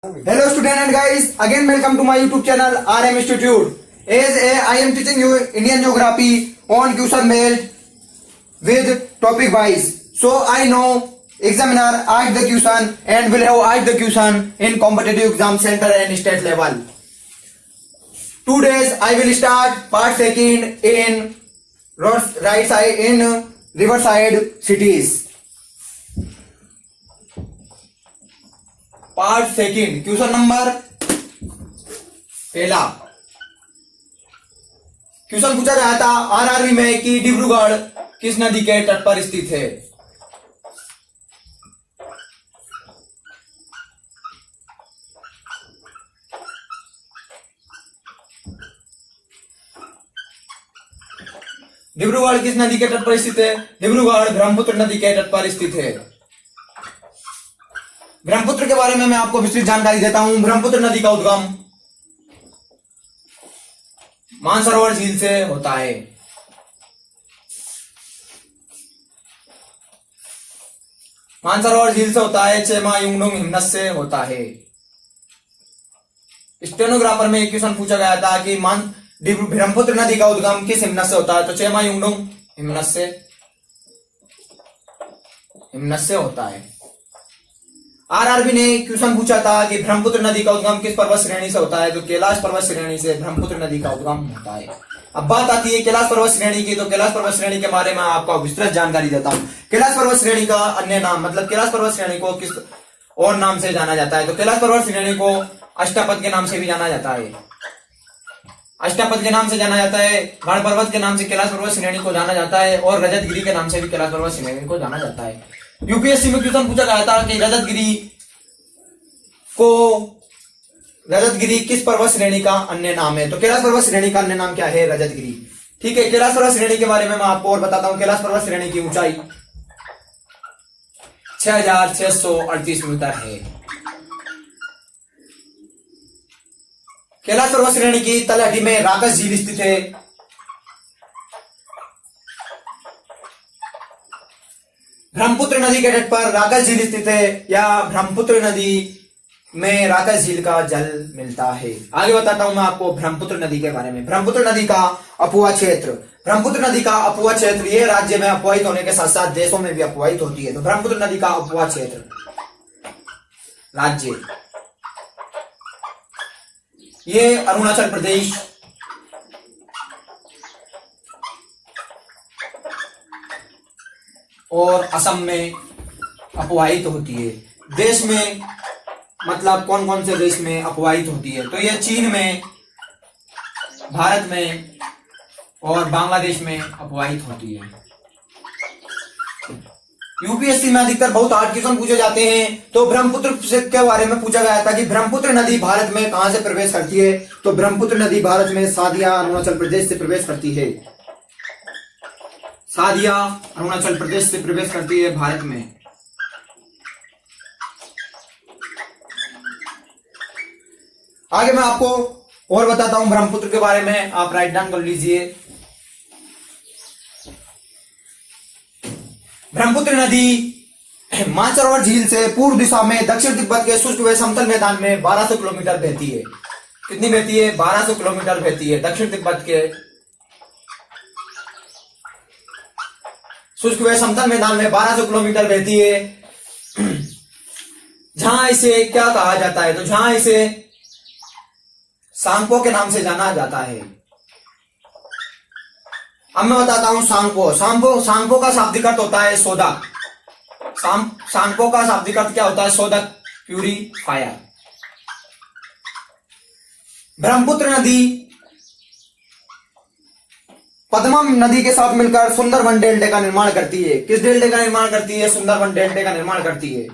Hello student and guys, again welcome to my YouTube channel RM Institute. I am teaching you Indian Geography on question based with topic wise. So I know examiner asked the question and will have asked the question in competitive exam center and state level. 2 days I will start part second in right side in riverside cities. Part second question number पहला question पूछा गया था RRB में कि डिब्रूगढ़ किस नदी के तट पर स्थित है। डिब्रूगढ़ किस नदी के तट पर स्थित है? डिब्रूगढ़ ब्रह्मपुत्र नदी के तट पर स्थित है। ब्रह्मपुत्र के बारे में मैं आपको विस्तृत जानकारी देता हूं। ब्रह्मपुत्र नदी का उद्गम मानसरोवर झील से होता है। मानसरोवर झील से होता है। चेमा युंगडुंग हिमनद से होता है। स्टेनोग्राफर में एक क्वेश्चन पूछा गया था कि ब्रह्मपुत्र नदी का उद्गम किस हिमनद से होता है, तो चेमा युंगडुंग हिमनद से होता है। आरआरबी ने क्वेश्चन पूछा था कि ब्रह्मपुत्र नदी का उद्गम किस पर्वत श्रेणी से होता है, तो कैलाश पर्वत श्रेणी से ब्रह्मपुत्र नदी का उद्गम होता है। अब बात आती है कैलाश पर्वत श्रेणी की, तो कैलाश पर्वत श्रेणी के बारे में आपको विस्तृत जानकारी देता हूं। कैलाश पर्वत श्रेणी का अन्य नाम, मतलब कैलाश पर्वत श्रेणी को किस और नाम से जाना जाता है, तो कैलाश पर्वत श्रेणी को अष्टापद के नाम से भी जाना जाता है। अष्टापद के नाम से जाना जाता है। गण पर्वत के नाम से कैलाश पर्वत श्रेणी को जाना जाता है और रजतगिरी के नाम से भी कैलाश पर्वत श्रेणी को जाना जाता है। यूपीएससी में क्वेश्चन पूछा गया था कि रजतगिरी किस पर्वत श्रेणी का अन्य नाम है, तो कैलाश पर्वत श्रेणी का अन्य नाम क्या है? रजतगिरी। ठीक है, कैलाश पर्वत श्रेणी के बारे में मैं आपको और बताता हूं। कैलाश पर्वत श्रेणी की ऊंचाई 6638 मीटर है। कैलाश पर्वत श्रेणी की तलहटी में राकस झील स्थित है। ब्रह्मपुत्र नदी के तट पर राकस झील स्थित है या ब्रह्मपुत्र नदी में राकस झील का जल मिलता है। आगे बताता हूं मैं आपको ब्रह्मपुत्र नदी के बारे में। ब्रह्मपुत्र नदी का अपुआ क्षेत्र। ब्रह्मपुत्र नदी का अपुआ क्षेत्र ये राज्य में अपवाहित होने के साथ साथ देशों में भी अपवाहित होती है। तो ब्रह्मपुत्र नदी का अपुआ क्षेत्र राज्य ये अरुणाचल प्रदेश, और असम में अपवाहित होती है। देश में मतलब कौन कौन से देश में अपवाहित होती है, तो ये चीन में, भारत में और बांग्लादेश में अपवाहित होती है। यूपीएससी में अधिकतर बहुत हार्ड क्वेश्चन पूछे जाते हैं। तो ब्रह्मपुत्र के बारे में पूछा गया था कि ब्रह्मपुत्र नदी भारत में कहां से प्रवेश करती है, तो ब्रह्मपुत्र नदी भारत में सादिया अरुणाचल प्रदेश से प्रवेश करती है। सादिया अरुणाचल प्रदेश से प्रवेश करती है भारत में। आगे मैं आपको और बताता हूं ब्रह्मपुत्र के बारे में, आप राइट डाउन कर लीजिए। ब्रह्मपुत्र नदी मानसरोवर झील से पूर्व दिशा में दक्षिण तिब्बत के शुष्क व समतल मैदान में 1200 किलोमीटर बहती है। कितनी बहती है? 1200 किलोमीटर बहती है। दक्षिण तिब्बत के शुष्क व समतल मैदान में 1200 किलोमीटर बहती है। जहां इसे क्या कहा जाता है, तो जहां इसे सांगपो के नाम से जाना जाता है। अब मैं बताता हूं सांगपो का शाब्दिक अर्थ होता है शोधक। सांगपो का शाब्दिक अर्थ क्या होता है? शोधक, प्यूरीफायर। ब्रह्मपुत्र नदी पद्मा नदी के साथ मिलकर सुंदरबन डेल्टा का निर्माण करती है। किस डेल्टा का निर्माण करती है? सुंदरबन डेल्टा का निर्माण करती है।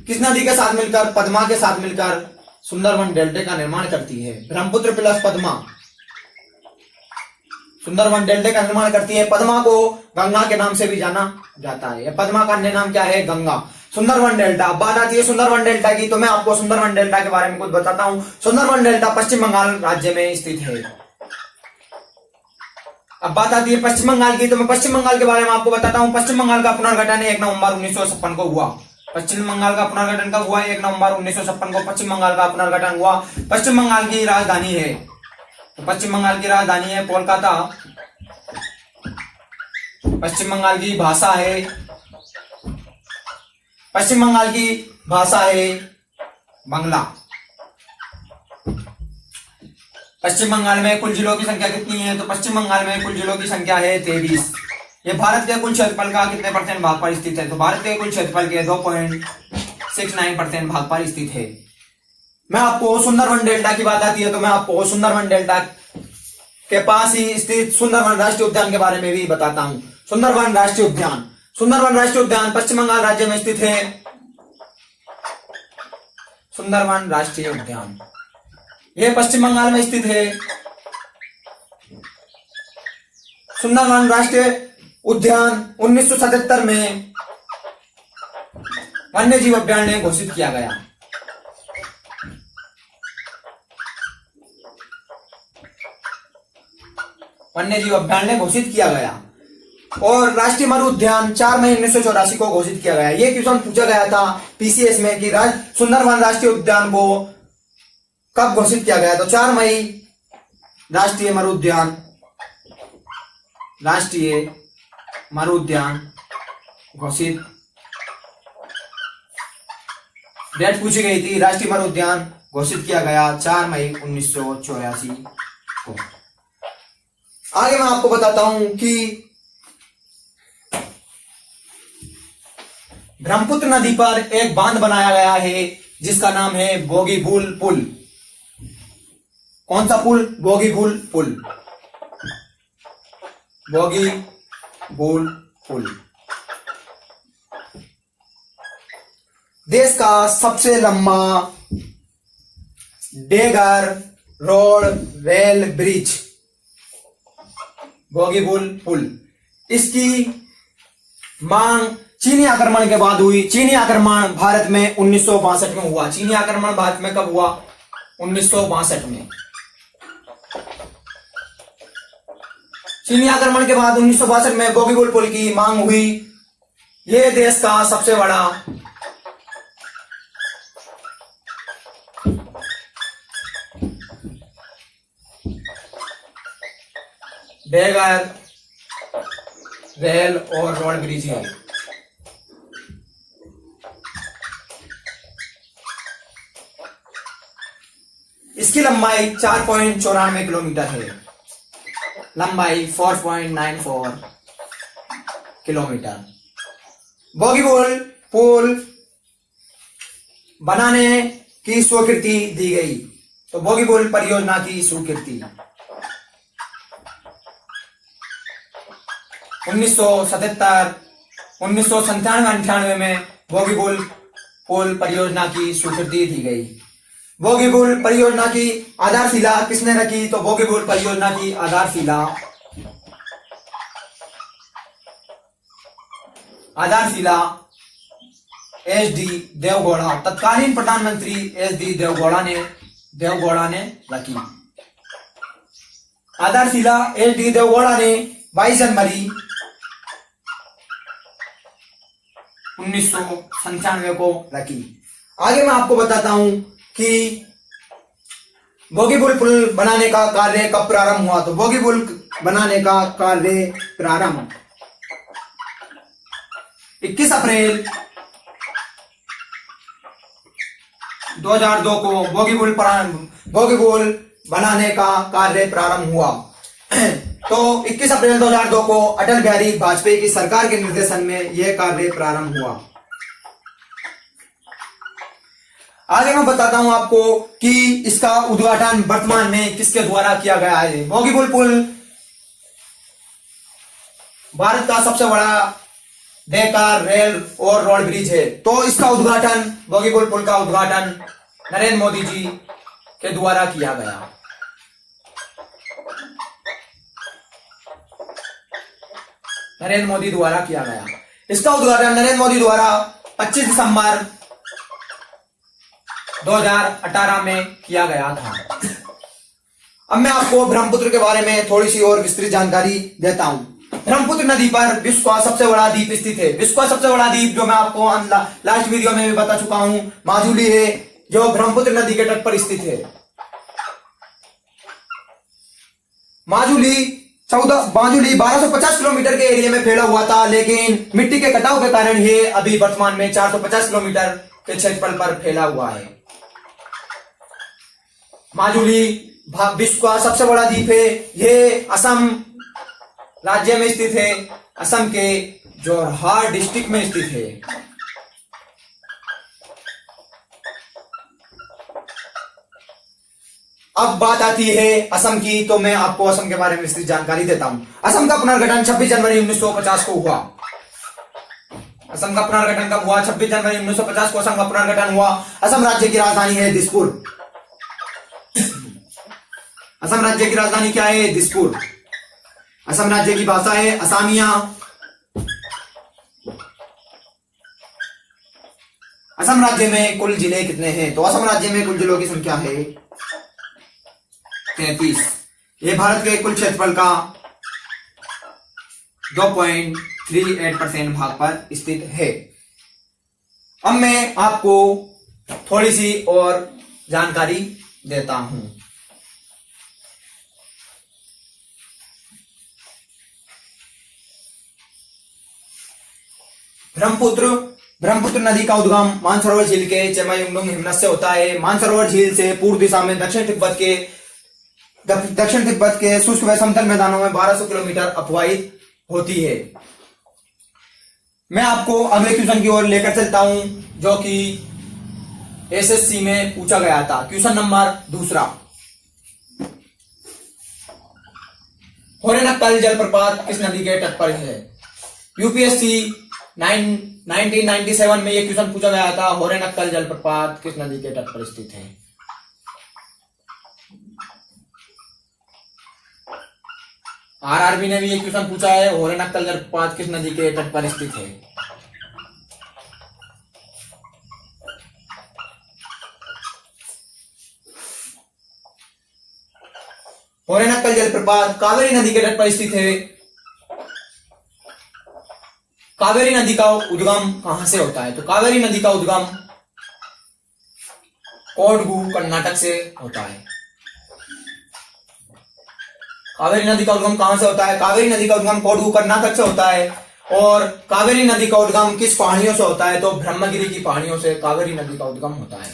किस नदी के साथ मिलकर? पद्मा के साथ मिलकर सुंदरबन डेल्टा का निर्माण करती है। ब्रह्मपुत्र प्लस पद्मा सुंदरबन डेल्टा का निर्माण करती है। पद्मा को गंगा के नाम से भी जाना जाता है। पद्मा का अन्य नाम क्या है? गंगा। सुंदरबन डेल्टा, बात आती है सुंदरबन डेल्टा की, तो मैं आपको सुंदरबन डेल्टा के बारे में कुछ बताता हूं। सुंदरबन डेल्टा पश्चिम बंगाल राज्य में स्थित है। अब बात आती है पश्चिम बंगाल की, तो मैं पश्चिम बंगाल के बारे में आपको बताता हूं। पश्चिम बंगाल का पुनर्गठन 1 नवंबर 1956 को हुआ। पश्चिम बंगाल का पुनर्गठन कब हुआ? 1 नवंबर 1956 को पश्चिम बंगाल का पुनर्गठन हुआ। पश्चिम बंगाल की राजधानी है, तो पश्चिम बंगाल की राजधानी है कोलकाता। पश्चिम बंगाल की भाषा है, पश्चिम बंगाल की भाषा है बांग्ला। पश्चिम बंगाल में कुल जिलों की संख्या कितनी है? तो पश्चिम बंगाल में कुल जिलों की संख्या है 23। ये भारत के कुल क्षेत्रफल का कितने परसेंट भाग पर स्थित है? तो भारत के कुल क्षेत्रफल के 2.69% भाग पर स्थित है। मैं आपको सुंदरवन डेल्टा की बात आती है, तो मैं आपको सुंदरवन डेल्टा के पास ही स्थित सुंदरवन राष्ट्रीय उद्यान के बारे में भी बताता हूं। सुंदरवन राष्ट्रीय उद्यान, सुंदरवन राष्ट्रीय उद्यान पश्चिम बंगाल राज्य में स्थित है। सुंदरवन राष्ट्रीय उद्यान यह पश्चिम बंगाल में स्थित है। सुंदरवन राष्ट्रीय उद्यान 1977 में वन्य जीव अभ्यारण्य घोषित किया गया। वन्य जीव अभ्यारण्य घोषित किया गया। और राष्ट्रीय मरु उद्यान 4 मई 1984 को घोषित किया गया। यह क्वेश्चन पूछा गया था पीसीएस में कि सुंदरवन राष्ट्रीय उद्यान को कब घोषित किया गया? तो 4 मई राष्ट्रीय मरु उद्यान, राष्ट्रीय मरु उद्यान घोषित, डेट पूछी गई थी। राष्ट्रीय मरु उद्यान घोषित किया गया 4 मई 1984 को। आगे मैं आपको बताता हूं कि ब्रह्मपुत्र नदी पर एक बांध बनाया गया है जिसका नाम है बोगीबील पुल। कौन सा पुल? बोगीबील पुल, बोगीबील पुल। देश का सबसे लंबा डेगर रोड रेल ब्रिज बोगीबील पुल। इसकी मांग चीनी आक्रमण के बाद हुई। चीनी आक्रमण भारत में 1962 में हुआ। चीनी आक्रमण भारत में कब हुआ? 1962 में। चीनी आक्रमण के बाद 1962 में बोगीबील पुल की मांग हुई। यह देश का सबसे बड़ा डेगर रेल और रोड ब्रिज है। इसकी लंबाई 4.94 किलोमीटर है। लंबाई 4.94 किलोमीटर। बोगीबील पुल बनाने की स्वीकृति दी गई। तो बोगीबील परियोजना की स्वीकृति 1977, 1997-98 में बोगीबील पुल परियोजना की स्वीकृति दी गई। बोगीबील परियोजना की आधारशिला किसने रखी? तो बोगीबील परियोजना की आधारशिला एच.डी. देवगौड़ा, तत्कालीन प्रधानमंत्री एच.डी. देवगौड़ा ने रखी। आधारशिला एच.डी. देवगौड़ा ने 22 जनवरी 1997 को रखी। आगे मैं आपको बताता हूं कि बोगीबील पुल बनाने का कार्य कब प्रारंभ हुआ। तो बोगीबील बनाने का कार्य प्रारंभ 21 अप्रैल 2002 को बोगीबील बनाने का कार्य प्रारंभ हुआ। तो 21 अप्रैल 2002 को अटल बिहारी वाजपेयी की सरकार के निर्देशन में यह कार्य प्रारंभ हुआ। आगे मैं बताता हूं आपको कि इसका उद्घाटन वर्तमान में किसके द्वारा किया गया है। बोगीबील पुल भारत का सबसे बड़ा डेकर रेल और रोड ब्रिज है। तो इसका उद्घाटन, बोगीबील पुल का उद्घाटन नरेंद्र मोदी जी के द्वारा किया गया। नरेंद्र मोदी द्वारा किया गया। इसका उद्घाटन नरेंद्र मोदी द्वारा 25 दिसंबर 2018 में किया गया था। अब मैं आपको ब्रह्मपुत्र के बारे में थोड़ी सी और विस्तृत जानकारी देता हूं। ब्रह्मपुत्र नदी पर विश्व का सबसे बड़ा द्वीप स्थित है। विश्व का सबसे बड़ा द्वीप जो मैं आपको लास्ट वीडियो में भी बता चुका हूं, माजुली है, जो ब्रह्मपुत्र नदी के तट पर स्थित है। माजुली 1250 किलोमीटर के एरिया में फैला हुआ था, लेकिन मिट्टी के कटाव के कारण ये अभी वर्तमान में 450 किलोमीटर के क्षेत्रफल पर फैला हुआ है। माजुली विश्व का सबसे बड़ा द्वीप है। ये असम राज्य में स्थित है, असम के जोरहाट डिस्ट्रिक्ट में स्थित है। अब बात आती है असम की, तो मैं आपको असम के बारे में विस्तृत जानकारी देता हूं। असम का पुनर्गठन 26 जनवरी 1950 को हुआ। असम का पुनर्गठन कब हुआ? 26 जनवरी 1950 को असम का पुनर्गठन हुआ। असम राज्य की राजधानी है दिसपुर। असम राज्य की राजधानी क्या है? दिसपुर। असम राज्य की भाषा है असमिया। असम राज्य में कुल जिले कितने हैं? तो असम राज्य में कुल जिलों की संख्या है 33। ये भारत के कुल क्षेत्रफल का 2.38% भाग पर स्थित है। अब मैं आपको थोड़ी सी और जानकारी देता हूं। ब्रह्मपुत्र नदी का उद्गम मानसरोवर झील के चेमायुंगडुंग हिमनद से होता है। मानसरोवर झील से पूर्व दिशा में दक्षिण तिब्बत के शुष्क व समतल मैदानों में 1200 किलोमीटर अपवाहित होती है। मैं आपको अगले क्वेश्चन की ओर लेकर चलता हूं, जो कि एसएससी में पूछा गया था। Question number 2। होरेनक्कल जलप्रपात किस नदी के तट पर है? यूपीएससी 1997 में यह क्वेश्चन पूछा गया था। होरेनक्कल जलप्रपात किस नदी के तट पर स्थित है? आरआरबी ने भी यह क्वेश्चन पूछा है, होरेनक्कल जलप्रपात किस नदी के तट पर स्थित है? होरेनक्कल जलप्रपात कावेरी नदी के तट पर स्थित है। कावेरी नदी का उद्गम कहां से होता है? तो कावेरी नदी का उद्गम कोडगु कर्नाटक से होता है। कावेरी नदी का उद्गम कहां से होता है? कावेरी नदी का उद्गम कोडगु कर्नाटक से होता है। और कावेरी नदी का उद्गम किस पहाड़ियों से होता है? तो ब्रह्मगिरी की पहाड़ियों से कावेरी नदी का उद्गम होता है।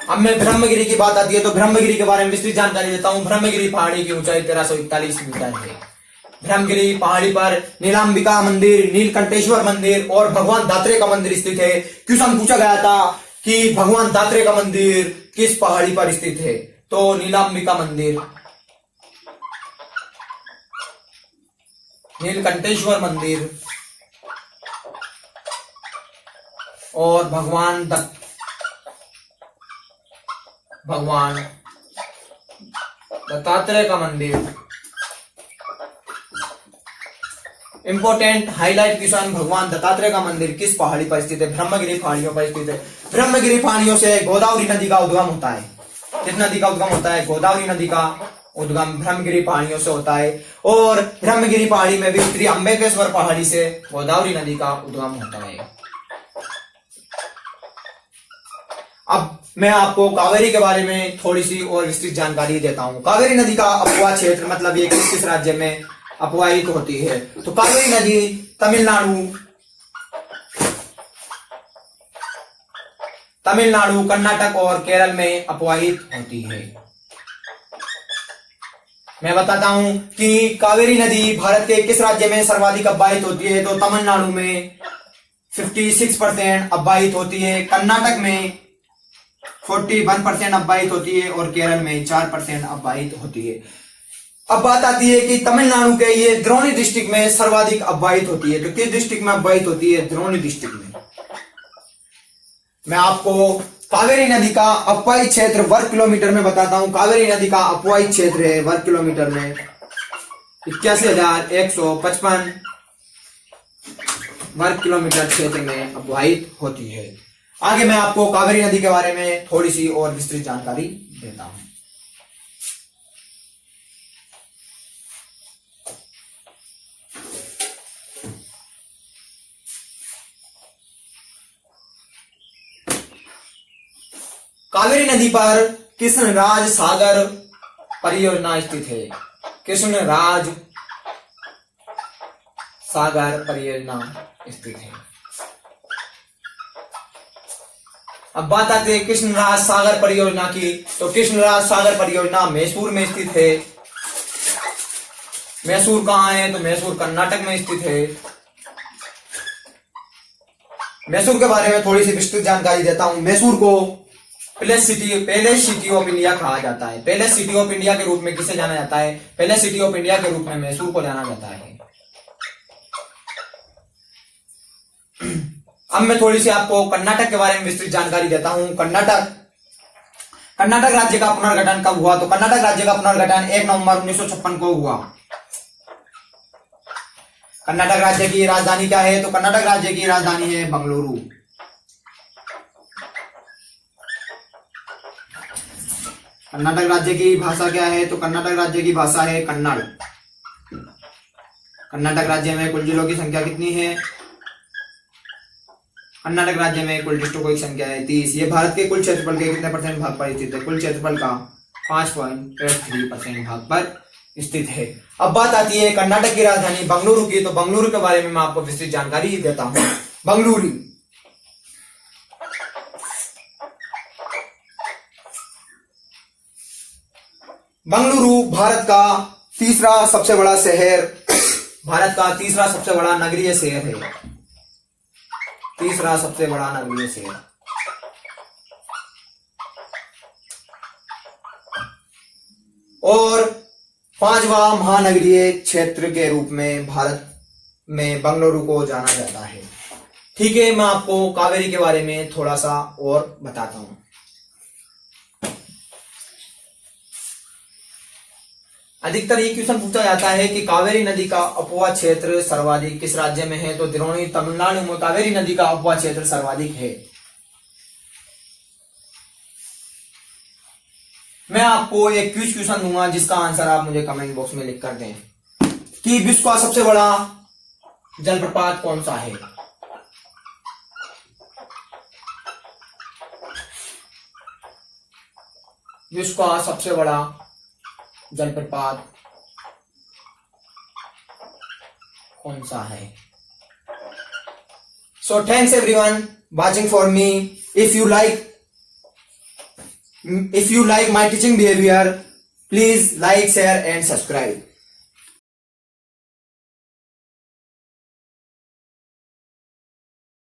अब मैं ब्रह्मगिरी की बात आती है, तो ब्रह्मगिरी के बारे में विस्तृत जानकारी देता हूं। ब्रह्मगिरी पहाड़ी की ऊंचाई 1341 मीटर है। ब्रह्मगिरी पहाड़ी पर नीलांबिका मंदिर, नीलकंठेश्वर मंदिर और भगवान दात्रे का मंदिर स्थित है। क्वेश्चन पूछा गया था कि भगवान दात्रे का मंदिर किस पहाड़ी पर स्थित है? तो नीलांबिका मंदिर, नीलकंठेश्वर मंदिर और भगवान दत्तात्रेय का मंदिर। इंपोर्टेंट हाईलाइट क्वेश्चन, भगवान दत्तात्रेय का मंदिर किस पहाड़ी पर स्थित है? ब्रह्मगिरी पहाड़ियों पर स्थित है। ब्रह्मगिरी पहाड़ियों से गोदावरी नदी का उद्गम होता है। किस नदी का उद्गम होता है? गोदावरी नदी का उद्गम ब्रह्मगिरी पहाड़ियों से होता है। और ब्रह्मगिरी पहाड़ी में भी श्री अंबेकेश्वर पहाड़ी से गोदावरी नदी का उद्गम होता है। अब मैं आपको कावेरी के बारे में थोड़ी सी और विस्तृत जानकारी देता हूं। कावेरी नदी का अपवाह क्षेत्र, मतलब ये किस राज्य में अपवाहित होती है? तो कावेरी नदी तमिलनाडु, कर्नाटक और केरल में अपवाहित होती है। मैं बताता हूं कि कावेरी नदी भारत के किस राज्य में सर्वाधिक अपवाहित होती है? तो तमिलनाडु में 56% अपवाहित होती है, कर्नाटक में 41% अपवाहित होती है और केरल में 4% अपवाहित होती है। अब बात आती है कि तमिलनाडु के ये द्रोणी डिस्ट्रिक्ट में सर्वाधिक अपवाहित होती है। तो किस डिस्ट्रिक्ट में अपवाहित होती है? द्रोणी डिस्ट्रिक्ट में। मैं आपको कावेरी नदी का अपवाहित क्षेत्र वर्ग किलोमीटर में बताता हूं। कावेरी नदी का अपवाहित क्षेत्र है वर्ग किलोमीटर में 81,155 वर्ग किलोमीटर क्षेत्र में अपवाहित होती है। आगे मैं आपको कावेरी नदी के बारे में थोड़ी सी और विस्तृत जानकारी देता हूं। कावेरी नदी पर कृष्णराज सागर परियोजना स्थित है। कृष्णराज सागर परियोजना स्थित है। अब बात आती है कृष्णराज सागर परियोजना की। तो कृष्णराज सागर परियोजना मैसूर में स्थित है। मैसूर कहाँ है? तो मैसूर कर्नाटक में स्थित है। मैसूर के बारे में थोड़ी सी विस्तृत जानकारी देता हूं। मैसूर को पैलेस सिटी ऑफ इंडिया कहा जाता है। पैलेस सिटी ऑफ इंडिया के रूप में किसे जाना जाता है? पैलेस सिटी ऑफ इंडिया के रूप में मैसूर को जाना जाता है। अब मैं थोड़ी सी आपको कर्नाटक के बारे में विस्तृत जानकारी देता हूं। कर्नाटक राज्य का पुनर्गठन कब हुआ? तो कर्नाटक राज्य का पुनर्गठन 1 नवंबर 1956 को हुआ। कर्नाटक राज्य की राजधानी क्या है? तो कर्नाटक राज्य की राजधानी है बंगलुरु। कर्नाटक राज्य की भाषा क्या है? तो कर्नाटक राज्य की भाषा है कन्नड़। कर्नाटक राज्य में कुल जिलों की संख्या कितनी है? कर्नाटक राज्य में कुल डिस्ट्रिक्टों की संख्या है 30। ये भारत के कुल क्षेत्रफल के कितने % भाग पर स्थित है? कुल क्षेत्रफल का 5.83% भाग पर स्थित है। अब बात आती है कर्नाटक की राजधानी बंगलुरु की। तो बंगलुरु के बारे में मैं आपको विस्तृत जानकारी देता हूं। बंगलुरु भारत का तीसरा सबसे बड़ा शहर, भारत का तीसरा सबसे बड़ा नगरीय शहर है। तीसरा सबसे बड़ा नगरीय शहर। और 5वां महानगरीय क्षेत्र के रूप में भारत में बंगलुरु को जाना जाता है। ठीक है, मैं आपको कावेरी के बारे में थोड़ा सा और बताता हूं। अधिकतर ये क्वेश्चन पूछा जाता है कि कावेरी नदी का अपवा क्षेत्र सर्वाधिक किस राज्य में है? तो द्रोणी तमिलनाडु में कावेरी नदी का अपवा क्षेत्र सर्वाधिक है। मैं आपको एक क्वेश्चन दूंगा जिसका आंसर आप मुझे कमेंट बॉक्स में लिख कर दें कि विश्व का सबसे बड़ा जलप्रपात कौन सा है? विश्व का सबसे बड़ा जलप्रपात कौन सा है? So thanks everyone watching for me. If you like my teaching behavior, please like, share and subscribe.